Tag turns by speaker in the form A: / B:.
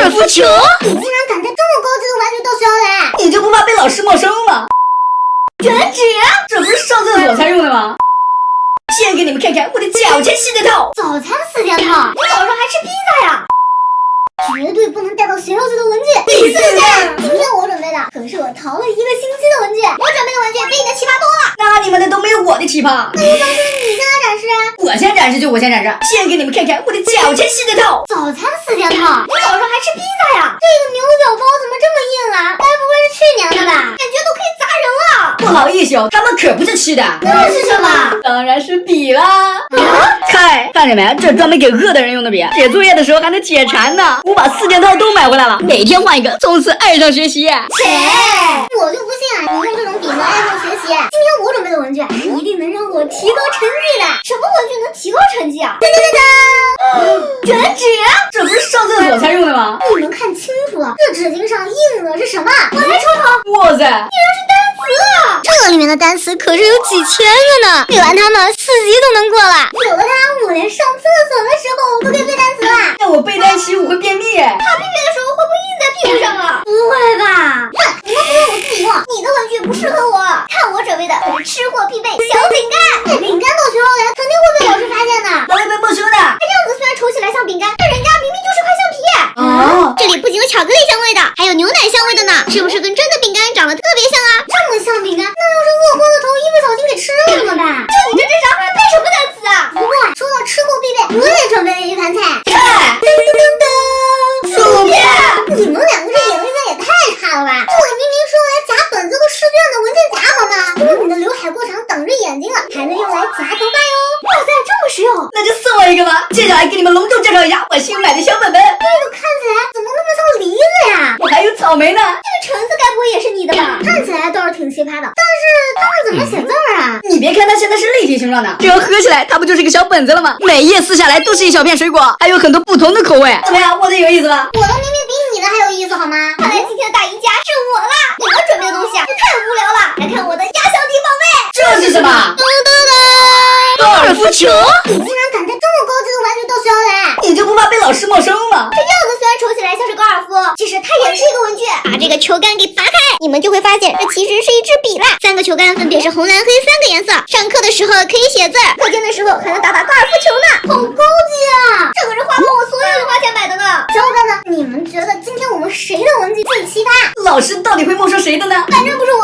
A: 尔夫球？
B: 你竟然敢带这么高级的玩具到学校来？
C: 你就不怕被老师没收吗？
B: 卷纸？
C: 这不是上厕所才用的吗？先给你们看看我的早餐四件套。
B: 早餐4件套？你早上还吃披萨呀？绝对不能带到学校去的文具。第4件，今天我准备的可是我淘了1个星期的文具，我准备的文具比你的奇葩多了。
C: 那你们的都没有我的奇葩。
B: 那就当是你先来展示啊。
C: 我先展示就我先展示，先给你们看看我的早餐四件套。
B: 早餐4件套？你早上还吃披萨呀？这个牛角包怎么这么硬啊？该不会是去年的吧？感觉都可以砸人了。
C: 不好意思哦，他们可不是吃的。
B: 那是什么？
C: 当然是笔啦。看见没？这专门给饿的人用的笔，写作业的时候还能解馋呢。我把4件套都买回来了，每天换一个，从此爱上学习。
B: 切，我就不信啊，你用这种笔能爱上学习。今天我准备的文具是一定能让我提高成绩的。什么文具能提高成绩啊？卷纸？
C: 这不是上厕所才用的吗？
B: 你们看清楚了，这纸巾上印的是什么？我来瞅瞅。
C: 哇塞，
B: 竟然是单词啊！这里面的单词可是有几千个呢，背完它们4级都能过了。有了它，我连上厕所的时候都可以背单词了。
C: 那我背单词我会便秘。
B: 他便秘的时候会不会印在屁股上啊？不会吧？你们不用我自己用，你的文具不适合我。看我准备的可是吃货必备小饼干，带饼干到学校来肯定会被老师发现的，
C: 我会被没收的。
B: 看样子虽然瞅起来像饼干，但人家明明就是块橡皮。
C: 哦，
B: 这里不仅有巧克力香味的，还有牛奶香味的呢，是不是跟真的饼干长得特别像啊？这么像饼干，那要是饿昏了头，一不小心给吃了怎么办？就你这智商，还背什么单词啊？不过说到吃货必备，我也准备了一盘菜。
C: 菜，
B: 噔噔噔噔，
C: 薯片。
B: 你们两个这眼力见也太差了吧！这个明明是用来夹本子和试卷的文件夹好吗？因为你的刘海过长挡着眼睛了，还能用来夹头发哟。哇塞，这么实用！
C: 那就送我一个吧。接下来给你们隆重介绍一下我新买的小本本。
B: 这个看起来怎么那么像梨子呀？
C: 我还有草莓呢。
B: 这个橙子该不会也是你的吧？看起来倒是挺奇葩的，但是它是怎么写字儿啊？
C: 你别看它现在是立体形状的，只要合起来，它不就是个小本子了吗？每页撕下来都是一小片水果，还有很多不同的口味。怎么样，我的有意思吧？
B: 我的明明比你的还有意思好吗？看来今天的大赢家是我啦！你们准备的东西啊，也太无聊了。来看我的压箱底宝贝，
C: 这是什么？
B: 噔噔噔！
A: 高尔夫球？
B: 你竟然敢带这么高级的玩具到学校来？
C: 你就不怕被老师没收吗？
B: 这样子虽然瞅起来像是高尔夫，其实它也是一个文具。把这个球杆给拔开，你们就会发现这其实是一支笔啦。3个球杆分别是红蓝黑3个颜色，上课的时候可以写字，课间的时候还能打高尔夫球呢，好高级啊！这可是花光我所有零花钱买的呢。小伙伴们，你们觉得今天我们谁的文具最奇葩？
C: 老师到底会没收谁的呢？
B: 反正不是我